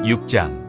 6장.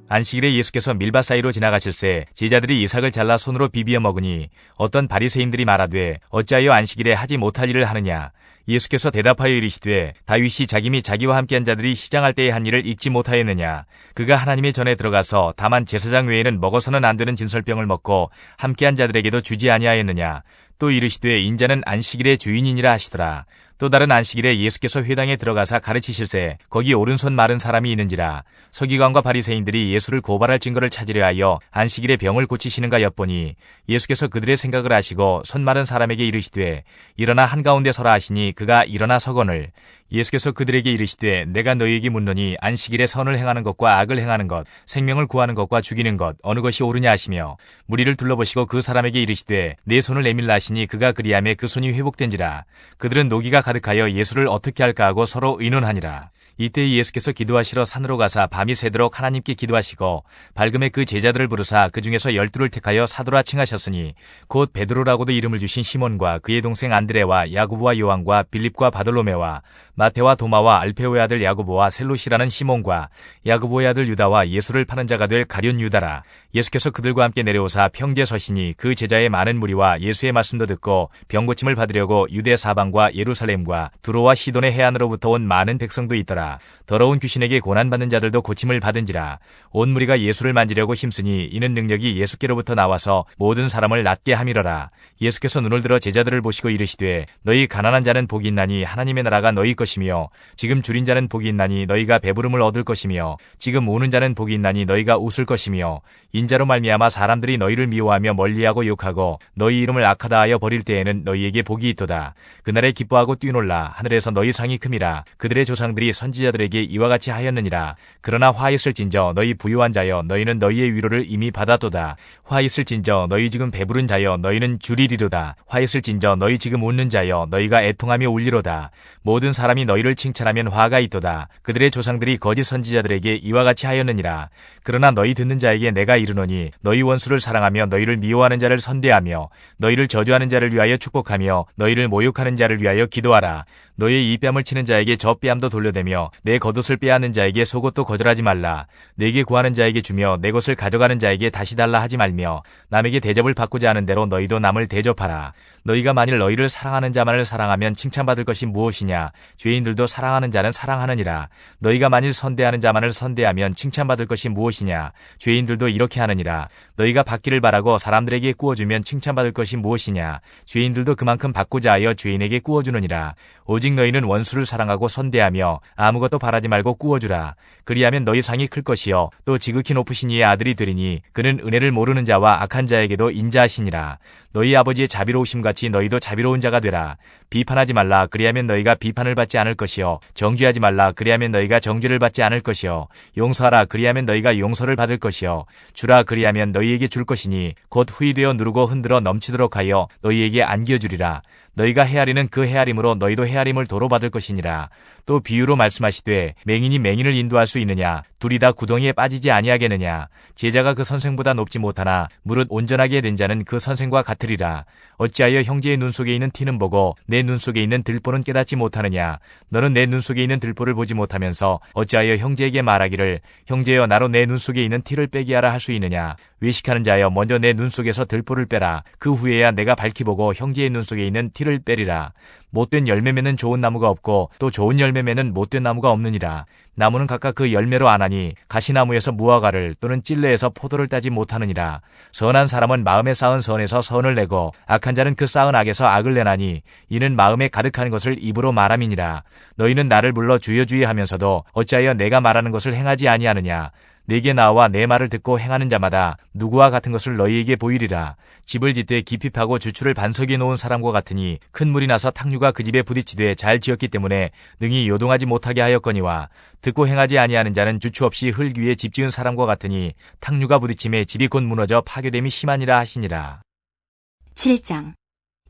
안식일에 예수께서 밀밭 사이로 지나가실새 제자들이 이삭을 잘라 손으로 비비어 먹으니 어떤 바리새인들이 말하되 어찌하여 안식일에 하지 못할 일을 하느냐. 예수께서 대답하여 이르시되 다윗이 자기 및 자기와 함께한 자들이 시장할 때에 한 일을 잊지 못하였느냐. 그가 하나님의 전에 들어가서 다만 제사장 외에는 먹어서는 안 되는 진설병을 먹고 함께한 자들에게도 주지 아니하였느냐. 또 이르시되 인자는 안식일의 주인이니라 하시더라. 또 다른 안식일에 예수께서 회당에 들어가사 가르치실새 거기 오른손 마른 사람이 있는지라. 서기관과 바리새인들이 예수를 고발할 증거를 찾으려 하여 안식일에 병을 고치시는가 엿보니 예수께서 그들의 생각을 아시고 손 마른 사람에게 이르시되 일어나 한가운데 서라 하시니 그가 일어나 서거늘. 예수께서 그들에게 이르시되 내가 너희에게 묻노니 안식일에 선을 행하는 것과 악을 행하는 것, 생명을 구하는 것과 죽이는 것 어느 것이 옳으냐 하시며 무리를 둘러보시고 그 사람에게 이르시되 내 손을 내밀라 하시니 그가 그리하매 그 손이 회복된지라. 그들은 노기가 가득하여 예수를 어떻게 할까 하고 서로 의논하니라. 이때 예수께서 기도하시러 산으로 가사 밤이 새도록 하나님께 기도하시고 밝음에 그 제자들을 부르사 그 중에서 12를 택하여 사도라 칭하셨으니 곧 베드로라고도 이름을 주신 시몬과 그의 동생 안드레와 야고보와 요한과 빌립과 바돌로메와 마테와 도마와 알페오의 아들 야고보와 셀롯이라는 시몬과 야고보의 아들 유다와 예수를 파는 자가 될 가룟 유다라. 예수께서 그들과 함께 내려오사 평지에 서시니 그 제자의 많은 무리와 예수의 말씀도 듣고 병고침을 받으려고 유대 사방과 예루살렘과 두로와 시돈의 해안으로부터 온 많은 백성도 있더라. 더러운 귀신에게 고난받는 자들도 고침을 받은지라. 온 무리가 예수를 만지려고 힘쓰니 이는 능력이 예수께로부터 나와서 모든 사람을 낫게 함이러라. 예수께서 눈을 들어 제자들을 보시고 이르시되 너희 가난한 자는 복이 있나니 하나님의 나라가 너희 것이며 지금 줄인 자는 복이 있나니 너희가 배부름을 얻을 것이며 지금 우는 자는 복이 있나니 너희가 웃을 것이며 인자로 말미암아 사람들이 너희를 미워하며 멀리하고 욕하고 너희 이름을 악하다 하여 버릴 때에는 너희에게 복이 있도다. 그날에 기뻐하고 뛰놀라. 하늘에서 너희 상이 큼이라. 그들의 조상들이 선지자들에게 이와 같이 하였느니라. 그러나 화 있을진저 너희 부유한 자여 너희는 너희의 위로를 이미 받았도다. 화 있을진저 너희 지금 배부른 자여 너희는 줄이리로다. 화 있을진저 너희 지금 웃는 자여 너희가 애통하며 울리로다. 모든 사람이 너희를 칭찬하면 화가 있도다. 그들의 조상들이 거짓 선지자들에게 이와 같이 하였느니라. 그러나 너희 듣는 자에게 내가 이르노니 너희 원수를 사랑하며 너희를 미워하는 자를 선대하며 너희를 저주하는 자를 위하여 축복하며 너희를 모욕하는 자를 위하여 기도하라. 너희의 이 뺨을 치는 자에게 저 뺨도 돌려대며 내 겉옷을 빼앗는 자에게 속옷도 거절하지 말라. 내게 구하는 자에게 주며 내 것을 가져가는 자에게 다시 달라 하지 말며 남에게 대접을 받고자 하는 대로 너희도 남을 대접하라. 너희가 만일 너희를 사랑하는 자만을 사랑하면 칭찬받을 것이 무엇이냐. 죄인들도 사랑하는 자는 사랑하느니라. 너희가 만일 선대하는 자만을 선대하면 칭찬받을 것이 무엇이냐. 죄인들도 이렇게 하느니라. 너희가 받기를 바라고 사람들에게 꾸어주면 칭찬받을 것이 무엇이냐. 죄인들도 그만큼 받고자 하여 죄인에게 꾸어주느니라. 오직 너희는 원수를 사랑하고 선대하며 아무것도 바라지 말고 꾸어주라. 그리하면 너희 상이 클 것이요 또 지극히 높으신 이의 아들이 되리니 그는 은혜를 모르는 자와 악한 자에게도 인자하시니라. 너희 아버지의 자비로우심 같이 너희도 자비로운 자가 되라. 비판하지 말라. 그리하면 너희가 비판을 받지 않을 것이요 정죄하지 말라. 그리하면 너희가 정죄를 받지 않을 것이요 용서하라. 그리하면 너희가 용서를 받을 것이요 주라. 그리하면 너희에게 줄 것이니 곧 후이되어 누르고 흔들어 넘치도록 하여 너희에게 안겨주리라. 너희가 헤아리는 그 헤아림으로 너희도 헤아림을 도로 받을 것이니라. 또 비유로 말씀하시되 맹인이 맹인을 인도할 수 있느냐. 둘이 다 구덩이에 빠지지 아니하겠느냐. 제자가 그 선생보다 높지 못하나 무릇 온전하게 된 자는 그 선생과 같으리라. 어찌하여 형제의 눈 속에 있는 티는 보고 내 눈 속에 있는 들보는 깨닫지 못하느냐. 너는 내 눈 속에 있는 들보를 보지 못하면서 어찌하여 형제에게 말하기를 형제여 나로 내 눈 속에 있는 티를 빼게 하라 할 수 있느냐. 외식하는 자여 먼저 내 눈 속에서 들보를 빼라. 그 후에야 내가 밝히 보고 형제의 눈 속에 있는 티를 빼리라. 못된 열매 맺는 좋은 나무가 없고 또 좋은 열매 맺는 못된 나무가 없느니라. 나무는 각각 그 열매로 아나니 가시나무에서 무화과를 또는 찔레에서 포도를 따지 못하느니라. 선한 사람은 마음에 쌓은 선에서 선을 내고 악한 자는 그 쌓은 악에서 악을 내나니 이는 마음에 가득한 것을 입으로 말함이니라. 너희는 나를 불러 주여 주여 하면서도 어찌하여 내가 말하는 것을 행하지 아니하느냐. 내게 나와 내 말을 듣고 행하는 자마다 누구와 같은 것을 너희에게 보이리라. 집을 짓되 깊이 파고 주추를 반석에 놓은 사람과 같으니 큰 물이 나서 탕류가 그 집에 부딪히되 잘 지었기 때문에 능히 요동하지 못하게 하였거니와 듣고 행하지 아니하는 자는 주추 없이 흙 위에 집 지은 사람과 같으니 탕류가 부딪힘에 집이 곧 무너져 파괴됨이 심하니라 하시니라. 7장.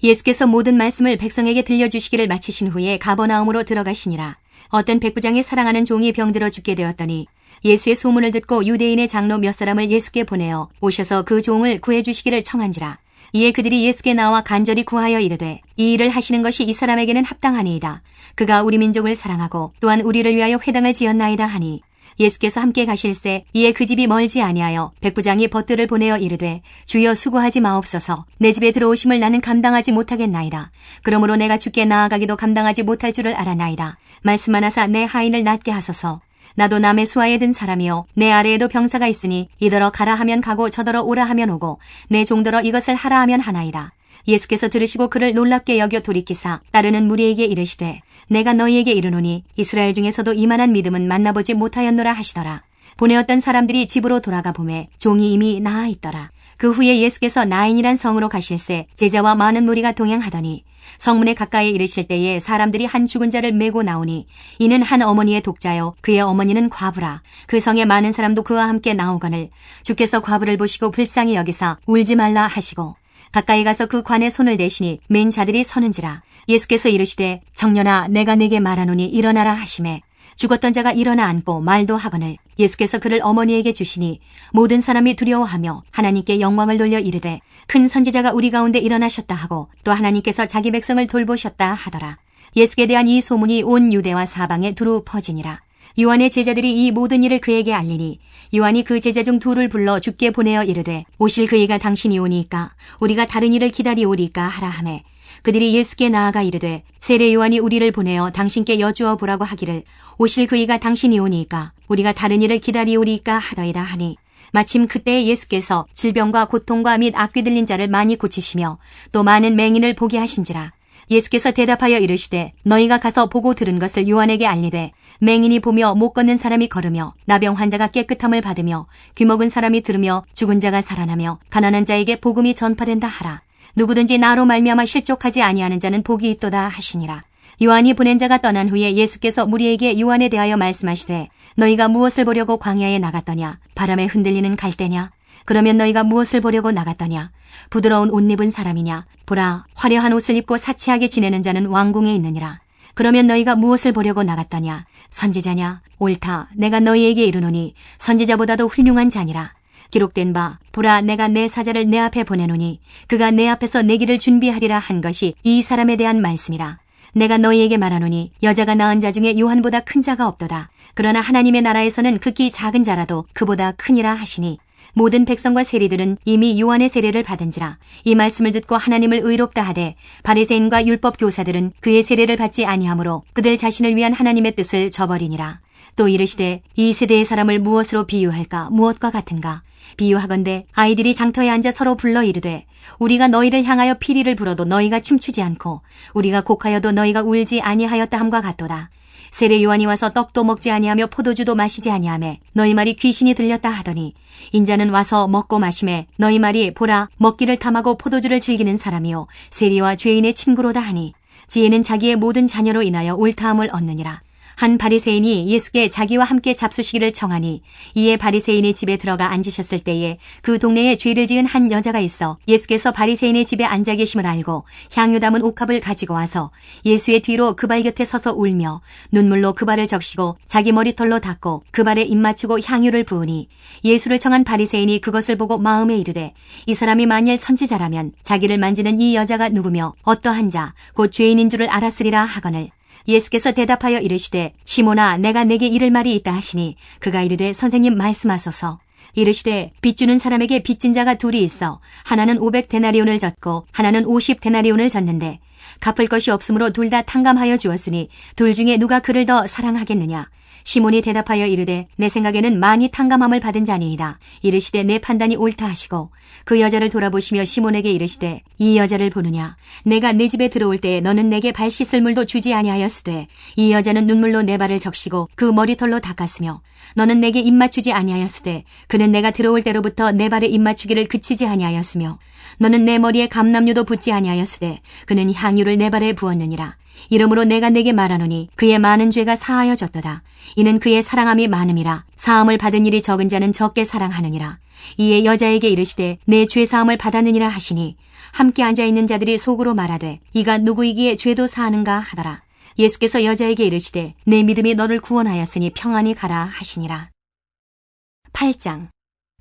예수께서 모든 말씀을 백성에게 들려주시기를 마치신 후에 가버나움으로 들어가시니라. 어떤 백부장이 사랑하는 종이 병들어 죽게 되었더니 예수의 소문을 듣고 유대인의 장로 몇 사람을 예수께 보내어 오셔서 그 종을 구해주시기를 청한지라. 이에 그들이 예수께 나와 간절히 구하여 이르되 이 일을 하시는 것이 이 사람에게는 합당하니이다. 그가 우리 민족을 사랑하고 또한 우리를 위하여 회당을 지었나이다 하니 예수께서 함께 가실새 이에 그 집이 멀지 아니하여 백부장이 벗들을 보내어 이르되 주여 수고하지 마옵소서. 내 집에 들어오심을 나는 감당하지 못하겠나이다. 그러므로 내가 주께 나아가기도 감당하지 못할 줄을 알아나이다. 말씀하나사 내 하인을 낫게 하소서. 나도 남의 수하에 든 사람이요 내 아래에도 병사가 있으니 이더러 가라 하면 가고 저더러 오라 하면 오고 내 종더러 이것을 하라 하면 하나이다. 예수께서 들으시고 그를 놀랍게 여겨 돌이키사 따르는 무리에게 이르시되 내가 너희에게 이르노니 이스라엘 중에서도 이만한 믿음은 만나보지 못하였노라 하시더라. 보내었던 사람들이 집으로 돌아가 보매 종이 이미 나아 있더라. 그 후에 예수께서 나인이란 성으로 가실새 제자와 많은 무리가 동행하더니 성문에 가까이 이르실 때에 사람들이 한 죽은 자를 메고 나오니 이는 한 어머니의 독자요 그의 어머니는 과부라. 그 성에 많은 사람도 그와 함께 나오거늘 주께서 과부를 보시고 불쌍히 여기사 울지 말라 하시고 가까이 가서 그 관에 손을 대시니 맨 자들이 서는지라. 예수께서 이르시되 청년아 내가 네게 말하노니 일어나라 하시매 죽었던 자가 일어나 앉고 말도 하거늘 예수께서 그를 어머니에게 주시니 모든 사람이 두려워하며 하나님께 영광을 돌려 이르되 큰 선지자가 우리 가운데 일어나셨다 하고 또 하나님께서 자기 백성을 돌보셨다 하더라. 예수께 대한 이 소문이 온 유대와 사방에 두루 퍼지니라. 요한의 제자들이 이 모든 일을 그에게 알리니 요한이 그 제자 중 둘을 불러 주께 보내어 이르되 오실 그이가 당신이 오니까 우리가 다른 일을 기다리오리까 하라 하매 그들이 예수께 나아가 이르되 세례 요한이 우리를 보내어 당신께 여쭈어 보라고 하기를 오실 그이가 당신이 오니까 우리가 다른 일을 기다리오리까 하더이다 하니 마침 그때에 예수께서 질병과 고통과 및 악귀 들린 자를 많이 고치시며 또 많은 맹인을 보게 하신지라. 예수께서 대답하여 이르시되 너희가 가서 보고 들은 것을 요한에게 알리되 맹인이 보며 못 걷는 사람이 걸으며 나병 환자가 깨끗함을 받으며 귀먹은 사람이 들으며 죽은 자가 살아나며 가난한 자에게 복음이 전파된다 하라. 누구든지 나로 말미암아 실족하지 아니하는 자는 복이 있도다 하시니라. 요한이 보낸 자가 떠난 후에 예수께서 무리에게 요한에 대하여 말씀하시되 너희가 무엇을 보려고 광야에 나갔더냐? 바람에 흔들리는 갈대냐? 그러면 너희가 무엇을 보려고 나갔더냐? 부드러운 옷 입은 사람이냐? 보라, 화려한 옷을 입고 사치하게 지내는 자는 왕궁에 있느니라. 그러면 너희가 무엇을 보려고 나갔더냐? 선지자냐? 옳다. 내가 너희에게 이르노니 선지자보다도 훌륭한 자니라. 기록된 바 보라 내가 내 사자를 내 앞에 보내노니 그가 내 앞에서 내 길을 준비하리라 한 것이 이 사람에 대한 말씀이라. 내가 너희에게 말하노니 여자가 낳은 자 중에 요한보다 큰 자가 없도다. 그러나 하나님의 나라에서는 극히 작은 자라도 그보다 크니라 하시니 모든 백성과 세리들은 이미 요한의 세례를 받은지라. 이 말씀을 듣고 하나님을 의롭다 하되 바리새인과 율법 교사들은 그의 세례를 받지 아니하므로 그들 자신을 위한 하나님의 뜻을 저버리니라. 또 이르시되 이 세대의 사람을 무엇으로 비유할까? 무엇과 같은가? 비유하건대 아이들이 장터에 앉아 서로 불러 이르되 우리가 너희를 향하여 피리를 불어도 너희가 춤추지 않고 우리가 곡하여도 너희가 울지 아니하였다 함과 같도다. 세례 요한이 와서 떡도 먹지 아니하며 포도주도 마시지 아니하며 너희 말이 귀신이 들렸다 하더니 인자는 와서 먹고 마시매 너희 말이 보라 먹기를 탐하고 포도주를 즐기는 사람이요 세리와 죄인의 친구로다 하니 지혜는 자기의 모든 자녀로 인하여 옳다함을 얻느니라. 한 바리새인이 예수께 자기와 함께 잡수시기를 청하니 이에 바리새인의 집에 들어가 앉으셨을 때에 그 동네에 죄를 지은 한 여자가 있어 예수께서 바리새인의 집에 앉아 계심을 알고 향유 담은 옥합을 가지고 와서 예수의 뒤로 그 발 곁에 서서 울며 눈물로 그 발을 적시고 자기 머리털로 닦고 그 발에 입 맞추고 향유를 부으니 예수를 청한 바리새인이 그것을 보고 마음에 이르되 이 사람이 만일 선지자라면 자기를 만지는 이 여자가 누구며 어떠한 자 곧 죄인인 줄을 알았으리라 하거늘 예수께서 대답하여 이르시되 시몬아 내가 내게 이를 말이 있다 하시니 그가 이르되 선생님 말씀하소서. 이르시되 빚 주는 사람에게 빚진 자가 둘이 있어 하나는 500데나리온을 졌고 하나는 50데나리온을 졌는데 갚을 것이 없으므로 둘 다 탕감하여 주었으니 둘 중에 누가 그를 더 사랑하겠느냐. 시몬이 대답하여 이르되 내 생각에는 많이 탕감함을 받은 자니이다. 이르시되 내 판단이 옳다 하시고 그 여자를 돌아보시며 시몬에게 이르시되 이 여자를 보느냐. 내가 내 집에 들어올 때에 너는 내게 발 씻을 물도 주지 아니하였으되 이 여자는 눈물로 내 발을 적시고 그 머리털로 닦았으며 너는 내게 입 맞추지 아니하였으되 그는 내가 들어올 때로부터 내 발에 입 맞추기를 그치지 아니하였으며 너는 내 머리에 감람류도 붓지 아니하였으되 그는 향유를 내 발에 부었느니라. 이러므로 내가 내게 말하노니 그의 많은 죄가 사하여졌도다. 이는 그의 사랑함이 많음이라. 사함을 받은 일이 적은 자는 적게 사랑하느니라. 이에 여자에게 이르시되 내 죄사함을 받았느니라 하시니 함께 앉아있는 자들이 속으로 말하되 이가 누구이기에 죄도 사하는가 하더라. 예수께서 여자에게 이르시되 내 믿음이 너를 구원하였으니 평안히 가라 하시니라. 8장.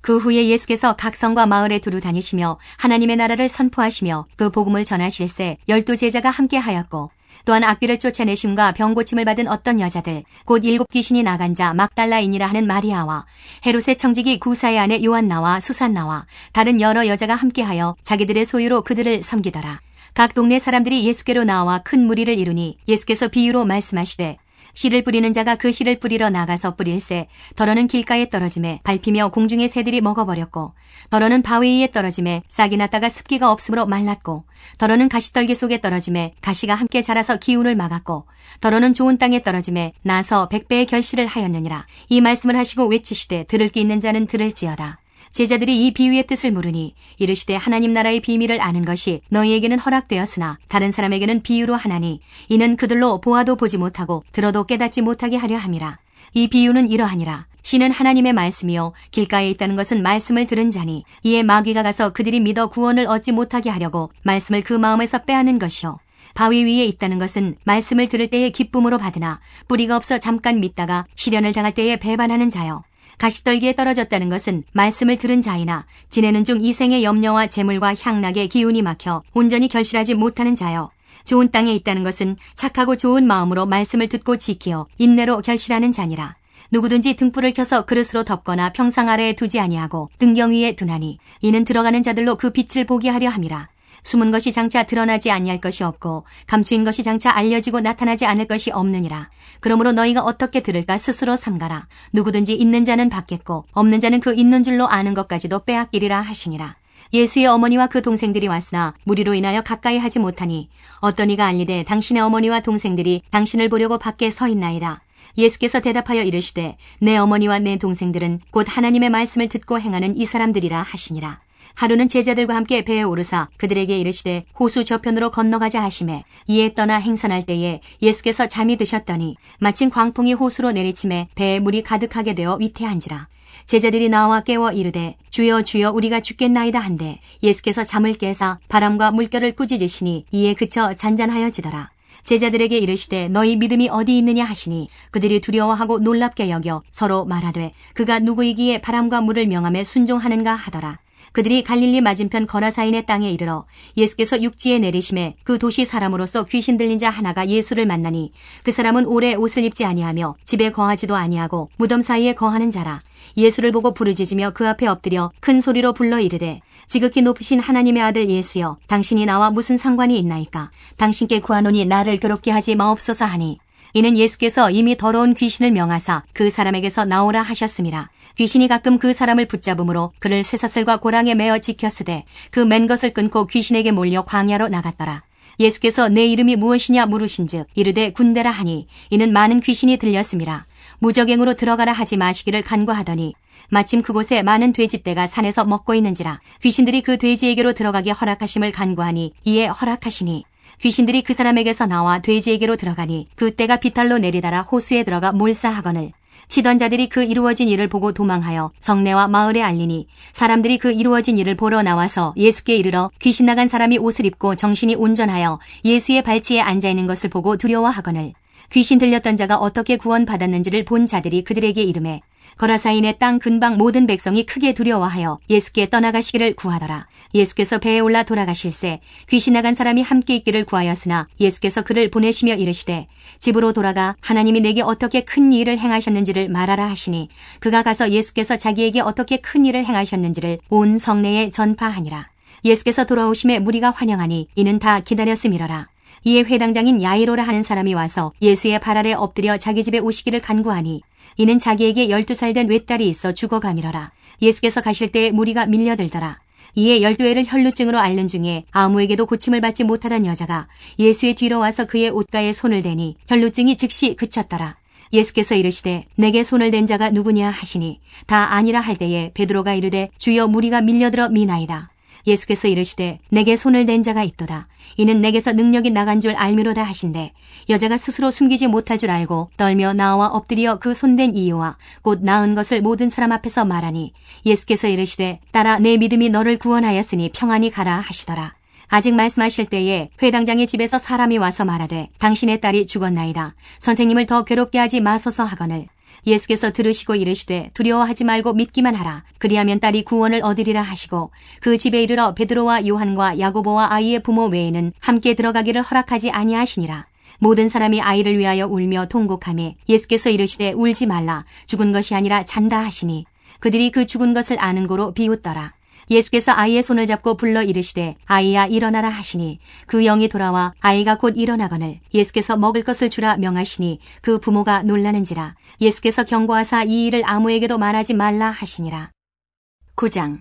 그 후에 예수께서 각 성과 마을에 두루 다니시며 하나님의 나라를 선포하시며 그 복음을 전하실새 12 제자가 함께 하였고 또한 악귀를 쫓아내심과 병 고침을 받은 어떤 여자들, 곧 7 귀신이 나간 자 막달라인이라 하는 마리아와 헤롯의 청지기 구사의 아내 요한나와 수산나와 다른 여러 여자가 함께하여 자기들의 소유로 그들을 섬기더라. 각 동네 사람들이 예수께로 나와 큰 무리를 이루니 예수께서 비유로 말씀하시되 씨를 뿌리는 자가 그 씨를 뿌리러 나가서 뿌릴새 더러는 길가에 떨어짐에 밟히며 공중의 새들이 먹어버렸고 더러는 바위 위에 떨어짐에 싹이 났다가 습기가 없으므로 말랐고 더러는 가시떨기 속에 떨어짐에 가시가 함께 자라서 기운을 막았고 더러는 좋은 땅에 떨어짐에 나서 100배의 결실을 하였느니라. 이 말씀을 하시고 외치시되 들을 귀 있는 자는 들을지어다. 제자들이 이 비유의 뜻을 물으니 이르시되 하나님 나라의 비밀을 아는 것이 너희에게는 허락되었으나 다른 사람에게는 비유로 하나니 이는 그들로 보아도 보지 못하고 들어도 깨닫지 못하게 하려 함이라. 이 비유는 이러하니라. 씨는 하나님의 말씀이요 길가에 있다는 것은 말씀을 들은 자니 이에 마귀가 가서 그들이 믿어 구원을 얻지 못하게 하려고 말씀을 그 마음에서 빼앗는 것이요 바위 위에 있다는 것은 말씀을 들을 때에 기쁨으로 받으나 뿌리가 없어 잠깐 믿다가 시련을 당할 때에 배반하는 자요 가시떨기에 떨어졌다는 것은 말씀을 들은 자이나 지내는 중 이생의 염려와 재물과 향락의 기운이 막혀 온전히 결실하지 못하는 자요. 좋은 땅에 있다는 것은 착하고 좋은 마음으로 말씀을 듣고 지키어 인내로 결실하는 자니라. 누구든지 등불을 켜서 그릇으로 덮거나 평상 아래에 두지 아니하고 등경 위에 두나니 이는 들어가는 자들로 그 빛을 보게 하려 함이라. 숨은 것이 장차 드러나지 아니할 것이 없고 감추인 것이 장차 알려지고 나타나지 않을 것이 없느니라. 그러므로 너희가 어떻게 들을까 스스로 삼가라. 누구든지 있는 자는 받겠고 없는 자는 그 있는 줄로 아는 것까지도 빼앗기리라 하시니라. 예수의 어머니와 그 동생들이 왔으나 무리로 인하여 가까이 하지 못하니 어떤 이가 알리되 당신의 어머니와 동생들이 당신을 보려고 밖에 서 있나이다. 예수께서 대답하여 이르시되 내 어머니와 내 동생들은 곧 하나님의 말씀을 듣고 행하는 이 사람들이라 하시니라. 하루는 제자들과 함께 배에 오르사 그들에게 이르시되 호수 저편으로 건너가자 하시매 이에 떠나 행선할 때에 예수께서 잠이 드셨더니 마침 광풍이 호수로 내리침에 배에 물이 가득하게 되어 위태한지라. 제자들이 나와 깨워 이르되 주여 주여 우리가 죽겠나이다 한데 예수께서 잠을 깨사 바람과 물결을 꾸짖으시니 이에 그쳐 잔잔하여지더라. 제자들에게 이르시되 너희 믿음이 어디 있느냐 하시니 그들이 두려워하고 놀랍게 여겨 서로 말하되 그가 누구이기에 바람과 물을 명함에 순종하는가 하더라. 그들이 갈릴리 맞은편 거라사인의 땅에 이르러 예수께서 육지에 내리심에 그 도시 사람으로서 귀신 들린 자 하나가 예수를 만나니 그 사람은 오래 옷을 입지 아니하며 집에 거하지도 아니하고 무덤 사이에 거하는 자라. 예수를 보고 부르짖으며 그 앞에 엎드려 큰 소리로 불러 이르되 지극히 높으신 하나님의 아들 예수여 당신이 나와 무슨 상관이 있나이까. 당신께 구하노니 나를 괴롭게 하지 마옵소서 하니 이는 예수께서 이미 더러운 귀신을 명하사 그 사람에게서 나오라 하셨음이라. 귀신이 가끔 그 사람을 붙잡음으로 그를 쇠사슬과 고랑에 매어 지켰으되 그 맨 것을 끊고 귀신에게 몰려 광야로 나갔더라. 예수께서 내 이름이 무엇이냐 물으신즉 이르되 군대라 하니 이는 많은 귀신이 들렸음이라. 무적행으로 들어가라 하지 마시기를 간구하더니 마침 그곳에 많은 돼지떼가 산에서 먹고 있는지라. 귀신들이 그 돼지에게로 들어가게 허락하심을 간구하니 이에 허락하시니 귀신들이 그 사람에게서 나와 돼지에게로 들어가니 그 떼가 비탈로 내리달아 호수에 들어가 몰사하거늘 치던 자들이 그 이루어진 일을 보고 도망하여 성내와 마을에 알리니 사람들이 그 이루어진 일을 보러 나와서 예수께 이르러 귀신 나간 사람이 옷을 입고 정신이 온전하여 예수의 발치에 앉아있는 것을 보고 두려워하거늘 귀신 들렸던 자가 어떻게 구원받았는지를 본 자들이 그들에게 이르매 거라사인의 땅 근방 모든 백성이 크게 두려워하여 예수께 떠나가시기를 구하더라. 예수께서 배에 올라 돌아가실새 귀신 나간 사람이 함께 있기를 구하였으나 예수께서 그를 보내시며 이르시되 집으로 돌아가 하나님이 내게 어떻게 큰 일을 행하셨는지를 말하라 하시니 그가 가서 예수께서 자기에게 어떻게 큰 일을 행하셨는지를 온 성내에 전파하니라. 예수께서 돌아오심에 무리가 환영하니 이는 다 기다렸음이러라. 이에 회당장인 야이로라 하는 사람이 와서 예수의 발 아래 엎드려 자기 집에 오시기를 간구하니 이는 자기에게 12살 된 외딸이 있어 죽어가미러라. 예수께서 가실 때에 무리가 밀려들더라. 이에 12회를 혈루증으로 앓는 중에 아무에게도 고침을 받지 못하던 여자가 예수의 뒤로 와서 그의 옷가에 손을 대니 혈루증이 즉시 그쳤더라. 예수께서 이르시되 내게 손을 댄 자가 누구냐 하시니 다 아니라 할 때에 베드로가 이르되 주여 무리가 밀려들어 미나이다. 예수께서 이르시되 내게 손을 댄 자가 있도다. 이는 내게서 능력이 나간 줄 알미로다 하신대 여자가 스스로 숨기지 못할 줄 알고 떨며 나와 엎드려 그 손댄 이유와 곧 나은 것을 모든 사람 앞에서 말하니 예수께서 이르시되 딸아 내 믿음이 너를 구원하였으니 평안히 가라 하시더라. 아직 말씀하실 때에 회당장의 집에서 사람이 와서 말하되 당신의 딸이 죽었나이다. 선생님을 더 괴롭게 하지 마소서 하거늘 예수께서 들으시고 이르시되 두려워하지 말고 믿기만 하라. 그리하면 딸이 구원을 얻으리라 하시고 그 집에 이르러 베드로와 요한과 야고보와 아이의 부모 외에는 함께 들어가기를 허락하지 아니하시니라. 모든 사람이 아이를 위하여 울며 통곡하매 예수께서 이르시되 울지 말라 죽은 것이 아니라 잔다 하시니 그들이 그 죽은 것을 아는 고로 비웃더라. 예수께서 아이의 손을 잡고 불러 이르시되 아이야 일어나라 하시니 그 영이 돌아와 아이가 곧 일어나거늘 예수께서 먹을 것을 주라 명하시니 그 부모가 놀라는지라. 예수께서 경고하사 이 일을 아무에게도 말하지 말라 하시니라. 9장.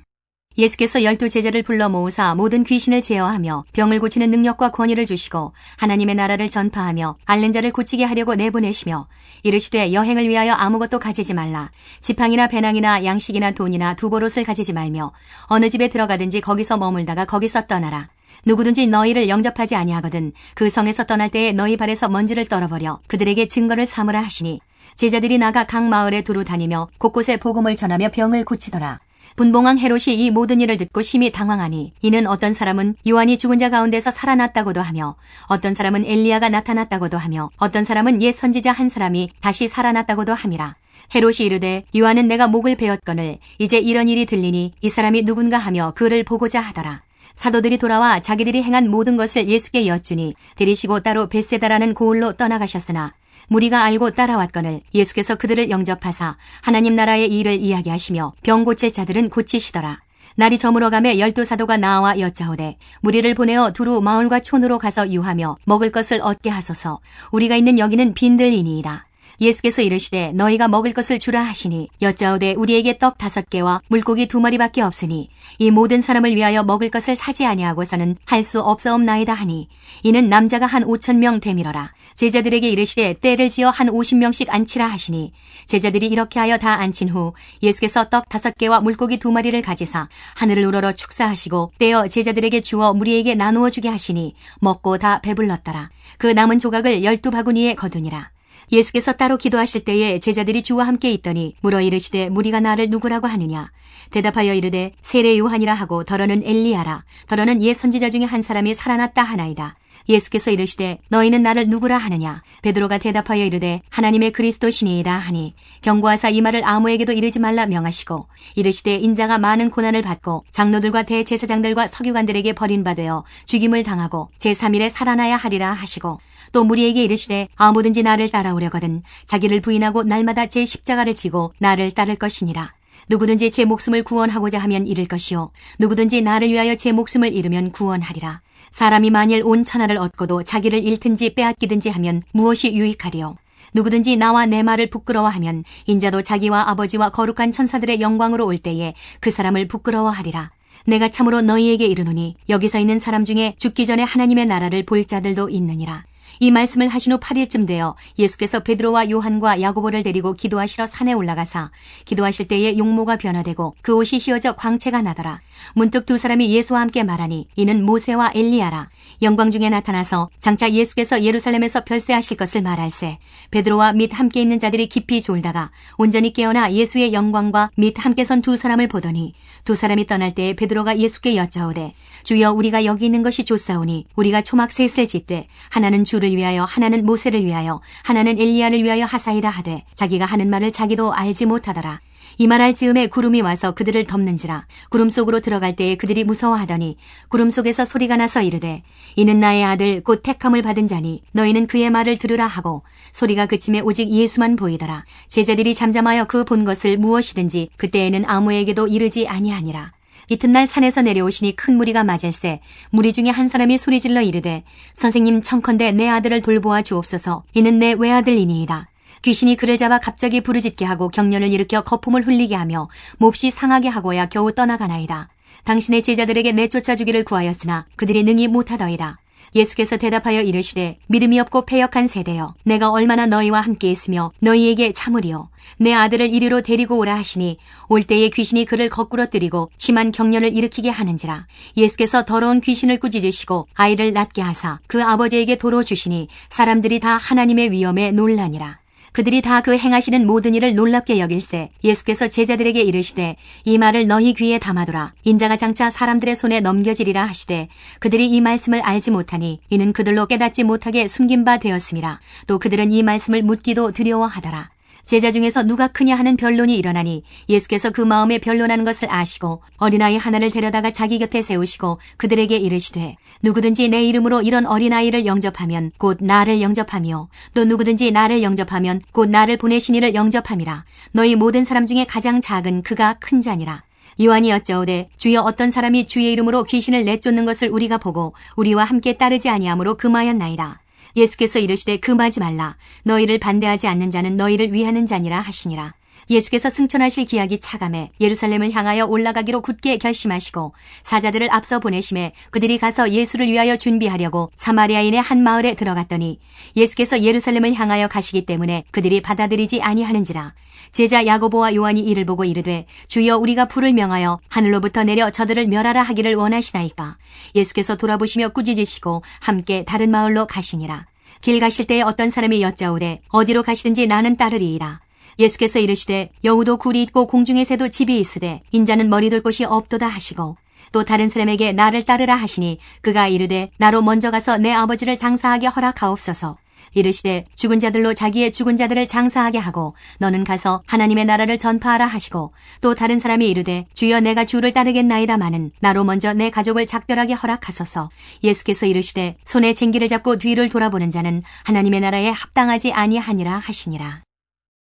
예수께서 12제자를 불러 모으사 모든 귀신을 제어하며 병을 고치는 능력과 권위를 주시고 하나님의 나라를 전파하며 앓는 자를 고치게 하려고 내보내시며 이르시되 여행을 위하여 아무것도 가지지 말라. 지팡이나 배낭이나 양식이나 돈이나 두보롯을 가지지 말며 어느 집에 들어가든지 거기서 머물다가 거기서 떠나라. 누구든지 너희를 영접하지 아니하거든 그 성에서 떠날 때에 너희 발에서 먼지를 떨어버려 그들에게 증거를 삼으라 하시니 제자들이 나가 각 마을에 두루 다니며 곳곳에 복음을 전하며 병을 고치더라. 분봉왕 헤롯이 이 모든 일을 듣고 심히 당황하니 이는 어떤 사람은 요한이 죽은 자 가운데서 살아났다고도 하며 어떤 사람은 엘리야가 나타났다고도 하며 어떤 사람은 옛 선지자 한 사람이 다시 살아났다고도 함이라. 헤롯이 이르되 요한은 내가 목을 베었거늘 이제 이런 일이 들리니 이 사람이 누군가 하며 그를 보고자 하더라. 사도들이 돌아와 자기들이 행한 모든 것을 예수께 여쭈니 데리시고 따로 벳세다라는 고을로 떠나가셨으나 무리가 알고 따라왔거늘 예수께서 그들을 영접하사 하나님 나라의 일을 이야기하시며 병 고칠 자들은 고치시더라. 날이 저물어가며 12사도가 나와 여짜오되 무리를 보내어 두루 마을과 촌으로 가서 유하며 먹을 것을 얻게 하소서. 우리가 있는 여기는 빈들이니이다. 예수께서 이르시되 너희가 먹을 것을 주라 하시니 여짜오되 우리에게 떡 5개와 물고기 2마리밖에 없으니 이 모든 사람을 위하여 먹을 것을 사지 아니하고서는 할 수 없사옵나이다 하니 이는 남자가 한 5,000명 되밀어라. 제자들에게 이르시되 때를 지어 한 50명씩 앉히라 하시니 제자들이 이렇게 하여 다 앉힌 후 예수께서 떡 5개와 물고기 2마리를 가지사 하늘을 우러러 축사하시고 떼어 제자들에게 주어 무리에게 나누어 주게 하시니 먹고 다 배불렀더라. 그 남은 조각을 12바구니에 거두니라. 예수께서 따로 기도하실 때에 제자들이 주와 함께 있더니 물어 이르시되 무리가 나를 누구라고 하느냐. 대답하여 이르되 세례 요한이라 하고 더러는 엘리야라. 더러는 옛 선지자 중에 한 사람이 살아났다 하나이다. 예수께서 이르시되 너희는 나를 누구라 하느냐. 베드로가 대답하여 이르되 하나님의 그리스도시니이다 하니 경고하사 이 말을 아무에게도 이르지 말라 명하시고 이르시되 인자가 많은 고난을 받고 장로들과 대제사장들과 서기관들에게 버림받아 죽임을 당하고 제3일에 살아나야 하리라 하시고 또 무리에게 이르시되 아무든지 나를 따라오려거든 자기를 부인하고 날마다 제 십자가를 지고 나를 따를 것이니라. 누구든지 제 목숨을 구원하고자 하면 잃을 것이요 누구든지 나를 위하여 제 목숨을 잃으면 구원하리라. 사람이 만일 온 천하를 얻고도 자기를 잃든지 빼앗기든지 하면 무엇이 유익하리요. 누구든지 나와 내 말을 부끄러워하면 인자도 자기와 아버지와 거룩한 천사들의 영광으로 올 때에 그 사람을 부끄러워하리라. 내가 참으로 너희에게 이르노니 여기서 있는 사람 중에 죽기 전에 하나님의 나라를 볼 자들도 있느니라. 이 말씀을 하신 후 8일쯤 되어 예수께서 베드로와 요한과 야고보를 데리고 기도하시러 산에 올라가사 기도하실 때에 용모가 변화되고 그 옷이 휘어져 광채가 나더라. 문득 두 사람이 예수와 함께 말하니 이는 모세와 엘리야라. 영광 중에 나타나서 장차 예수께서 예루살렘에서 별세하실 것을 말할세. 베드로와 및 함께 있는 자들이 깊이 졸다가 온전히 깨어나 예수의 영광과 및 함께 선 두 사람을 보더니 두 사람이 떠날 때에 베드로가 예수께 여짜오되 주여 우리가 여기 있는 것이 좋사오니 우리가 초막 셋을 짓되 하나는 주를 위하여 하나는 모세를 위하여 하나는 엘리야를 위하여 하사이다 하되 자기가 하는 말을 자기도 알지 못하더라. 이 말할 즈음에 구름이 와서 그들을 덮는지라. 구름 속으로 들어갈 때에 그들이 무서워하더니 구름 속에서 소리가 나서 이르되 이는 나의 아들 곧 택함을 받은 자니 너희는 그의 말을 들으라 하고 소리가 그침에 오직 예수만 보이더라. 제자들이 잠잠하여 그 본 것을 무엇이든지 그때에는 아무에게도 이르지 아니하니라. 이튿날 산에서 내려오시니 큰 무리가 맞을세 무리 중에 한 사람이 소리질러 이르되 선생님 청컨대 내 아들을 돌보아 주옵소서. 이는 내 외아들이니이다. 귀신이 그를 잡아 갑자기 부르짖게 하고 경련을 일으켜 거품을 흘리게 하며 몹시 상하게 하고야 겨우 떠나가나이다. 당신의 제자들에게 내쫓아 주기를 구하였으나 그들이 능히 못하더이다. 예수께서 대답하여 이르시되 믿음이 없고 패역한 세대여 내가 얼마나 너희와 함께 있으며 너희에게 참으리요. 내 아들을 이리로 데리고 오라 하시니 올 때에 귀신이 그를 거꾸로 뜨리고 심한 경련을 일으키게 하는지라. 예수께서 더러운 귀신을 꾸짖으시고 아이를 낫게 하사 그 아버지에게 도로 주시니 사람들이 다 하나님의 위엄에 놀라니라. 그들이 다 그 행하시는 모든 일을 놀랍게 여길세 예수께서 제자들에게 이르시되 이 말을 너희 귀에 담아두라. 인자가 장차 사람들의 손에 넘겨지리라 하시되 그들이 이 말씀을 알지 못하니 이는 그들로 깨닫지 못하게 숨긴 바 되었음이라. 또 그들은 이 말씀을 묻기도 두려워하더라. 제자 중에서 누가 크냐 하는 변론이 일어나니 예수께서 그 마음에 변론하는 것을 아시고 어린아이 하나를 데려다가 자기 곁에 세우시고 그들에게 이르시되 누구든지 내 이름으로 이런 어린아이를 영접하면 곧 나를 영접하며 또 누구든지 나를 영접하면 곧 나를 보내신 이를 영접함이라. 너희 모든 사람 중에 가장 작은 그가 큰 자니라. 요한이 여짜오되 주여 어떤 사람이 주의 이름으로 귀신을 내쫓는 것을 우리가 보고 우리와 함께 따르지 아니하므로 금하였나이다. 예수께서 이르시되 금하지 말라. 너희를 반대하지 않는 자는 너희를 위하는 자니라 하시니라. 예수께서 승천하실 기약이 차감해 예루살렘을 향하여 올라가기로 굳게 결심하시고 사자들을 앞서 보내심에 그들이 가서 예수를 위하여 준비하려고 사마리아인의 한 마을에 들어갔더니 예수께서 예루살렘을 향하여 가시기 때문에 그들이 받아들이지 아니하는지라. 제자 야고보와 요한이 이를 보고 이르되 주여 우리가 불을 명하여 하늘로부터 내려 저들을 멸하라 하기를 원하시나이까. 예수께서 돌아보시며 꾸짖으시고 함께 다른 마을로 가시니라. 길 가실 때에 어떤 사람이 여짜오되 어디로 가시든지 나는 따르리이다. 예수께서 이르시되 여우도 굴이 있고 공중의 새도 집이 있으되 인자는 머리둘 곳이 없도다 하시고 또 다른 사람에게 나를 따르라 하시니 그가 이르되 나로 먼저 가서 내 아버지를 장사하게 허락하옵소서. 이르시되 죽은 자들로 자기의 죽은 자들을 장사하게 하고 너는 가서 하나님의 나라를 전파하라 하시고 또 다른 사람이 이르되 주여 내가 주를 따르겠나이다마는 나로 먼저 내 가족을 작별하게 허락하소서. 예수께서 이르시되 손에 쟁기를 잡고 뒤를 돌아보는 자는 하나님의 나라에 합당하지 아니하니라 하시니라.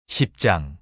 10장.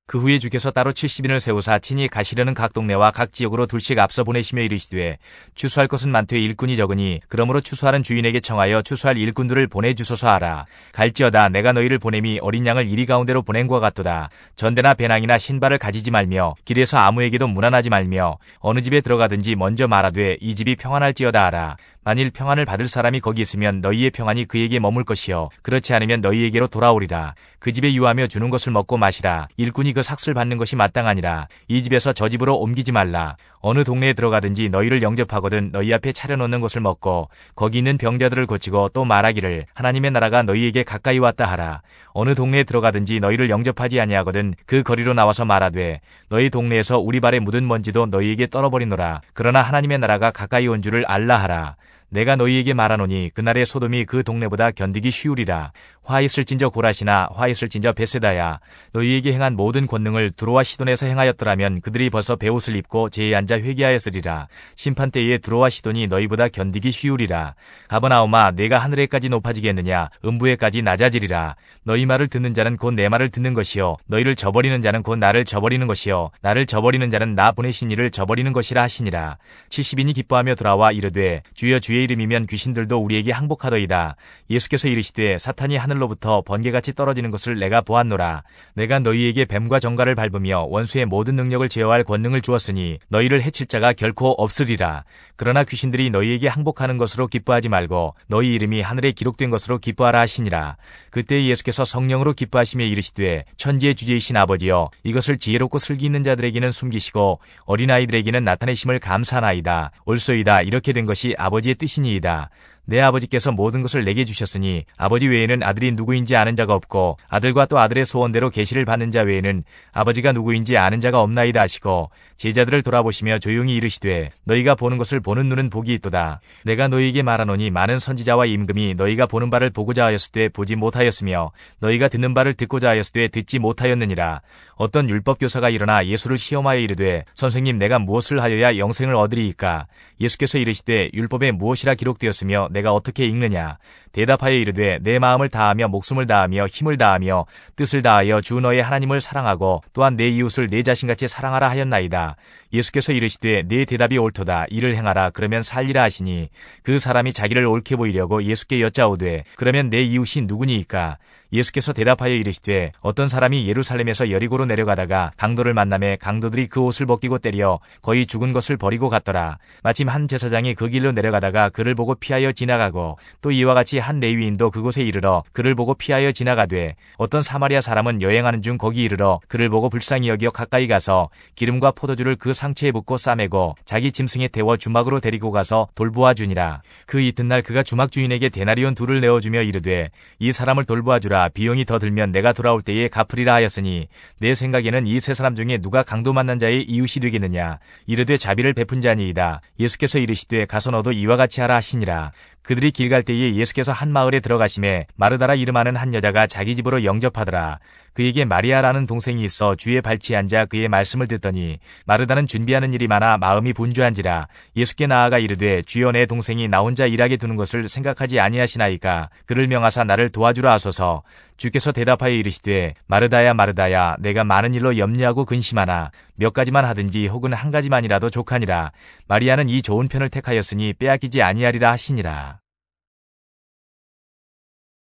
그 후에 주께서 따로 70인을 세우사 친히 가시려는 각 동네와 각 지역으로 둘씩 앞서 보내시며 이르시되 추수할 것은 많되 일꾼이 적으니 그러므로 추수하는 주인에게 청하여 추수할 일꾼들을 보내주소서 하라. 갈지어다 내가 너희를 보냄이 어린 양을 이리 가운데로 보낸 것과 같도다. 전대나 배낭이나 신발을 가지지 말며 길에서 아무에게도 문안하지 말며 어느 집에 들어가든지 먼저 말하되 이 집이 평안할지어다 하라. 만일 평안을 받을 사람이 거기 있으면 너희의 평안이 그에게 머물 것이요 그렇지 않으면 너희에게로 돌아오리라. 그 집에 유하며 주는 것을 먹고 마시라. 일꾼이 그 삭슬 받는 것이 마땅하니라. 이 집에서 저 집으로 옮기지 말라. 어느 동네에 들어가든지 너희를 영접하거든 너희 앞에 차려놓는 것을 먹고 거기 있는 병자들을 고치고 또 말하기를 하나님의 나라가 너희에게 가까이 왔다 하라. 어느 동네에 들어가든지 너희를 영접하지 아니하거든 그 거리로 나와서 말하되 너희 동네에서 우리 발에 묻은 먼지도 너희에게 떨어버리노라. 그러나 하나님의 나라가 가까이 온 줄을 알라 하라. 내가 너희에게 말하노니 그날의 소돔이 그 동네보다 견디기 쉬우리라. 화 있을진저 고라시나 화 있을진저 베세다야. 너희에게 행한 모든 권능을 두로와 시돈에서 행하였더라면 그들이 벌써 베옷을 입고 제에 앉아 회개하였으리라. 심판때에 두로와 시돈이 너희보다 견디기 쉬우리라. 가버나움아 내가 하늘에까지 높아지겠느냐 음부에까지 낮아지리라. 너희 말을 듣는 자는 곧 내 말을 듣는 것이요 너희를 저버리는 자는 곧 나를 저버리는 것이요 나를 저버리는 자는 나 보내신 이를 저버리는 것이라 하시니라. 70인이 기뻐하며 돌아와 이르되 주여 주의 이름이면 귀신들도 우리에게 항복하더이다. 예수께서 이르시되 사탄이 하늘로부터 번개같이 떨어지는 것을 내가 보았노라. 내가 너희에게 뱀과 정갈을 밟으며 원수의 모든 능력을 제어할 권능을 주었으니 너희를 해칠 자가 결코 없으리라. 그러나 귀신들이 너희에게 항복하는 것으로 기뻐하지 말고 너희 이름이 하늘에 기록된 것으로 기뻐하라 하시니라. 그때 예수께서 성령으로 기뻐하시며 이르시되 천지의 주제이신 아버지여 이것을 지혜롭고 슬기 있는 자들에게는 숨기시고 어린아이들에게는 나타내심을 감사하나이다. 옳소이다. 이렇게 된 것이 아버지의 뜻이니이다. 내 아버지께서 모든 것을 내게 주셨으니 아버지 외에는 아들이 누구인지 아는 자가 없고 아들과 또 아들의 소원대로 계시를 받는 자 외에는 아버지가 누구인지 아는 자가 없나이다 하시고 제자들을 돌아보시며 조용히 이르시되 너희가 보는 것을 보는 눈은 복이 있도다. 내가 너희에게 말하노니 많은 선지자와 임금이 너희가 보는 바를 보고자 하였을 때 보지 못하였으며 너희가 듣는 바를 듣고자 하였을 때 듣지 못하였느니라. 어떤 율법교사가 일어나 예수를 시험하여 이르되 선생님 내가 무엇을 하여야 영생을 얻으리이까. 예수께서 이르시되 율법에 무엇이라 기록되었으며 내가 어떻게 읽느냐. 대답하여 이르되 내 마음을 다하며 목숨을 다하며 힘을 다하며 뜻을 다하여 주 너의 하나님을 사랑하고 또한 내 이웃을 내 자신같이 사랑하라 하였나이다. 예수께서 이르시되 네 대답이 옳도다. 이를 행하라. 그러면 살리라 하시니 그 사람이 자기를 옳게 보이려고 예수께 여짜오되 그러면 내 이웃이 누구니이까. 예수께서 대답하여 이르시되 어떤 사람이 예루살렘에서 여리고로 내려가다가 강도를 만나매 강도들이 그 옷을 벗기고 때려 거의 죽은 것을 버리고 갔더라. 마침 한 제사장이 그 길로 내려가다가 그를 보고 피하여 지나가고 또 이와 같이 한 레위인도 그곳에 이르러 그를 보고 피하여 지나가되 어떤 사마리아 사람은 여행하는 중 거기 이르러 그를 보고 불쌍히 여겨 가까이 가서 기름과 포도주를 그 상처에 붓고 싸매고 자기 짐승에 태워 주막으로 데리고 가서 돌보아 주니라. 그 이튿날 그가 주막 주인에게 데나리온 2를 내어주며 이르되 이 사람을 돌보아 주라. 비용이 더 들면 내가 돌아올 때에 갚으리라 하였으니 내 생각에는 이 세 사람 중에 누가 강도 만난 자의 이웃이 되겠느냐. 이르되 자비를 베푼 자니이다. 예수께서 이르시되 가서 너도 이와 같이 하라 하시니라. 그들이 길 갈 때에 예수께서 한 마을에 들어가심에 마르다라 이름하는 한 여자가 자기 집으로 영접하더라. 그에게 마리아라는 동생이 있어 주의 발치에 앉아 그의 말씀을 듣더니 마르다는 준비하는 일이 많아 마음이 분주한지라. 예수께 나아가 이르되 주여 내 동생이 나 혼자 일하게 두는 것을 생각하지 아니하시나이까 그를 명하사 나를 도와주라 하소서. 주께서 대답하여 이르시되 마르다야 마르다야 내가 많은 일로 염려하고 근심하나 몇 가지만 하든지 혹은 한 가지만이라도 족하니라. 마리아는 이 좋은 편을 택하였으니 빼앗기지 아니하리라 하시니라.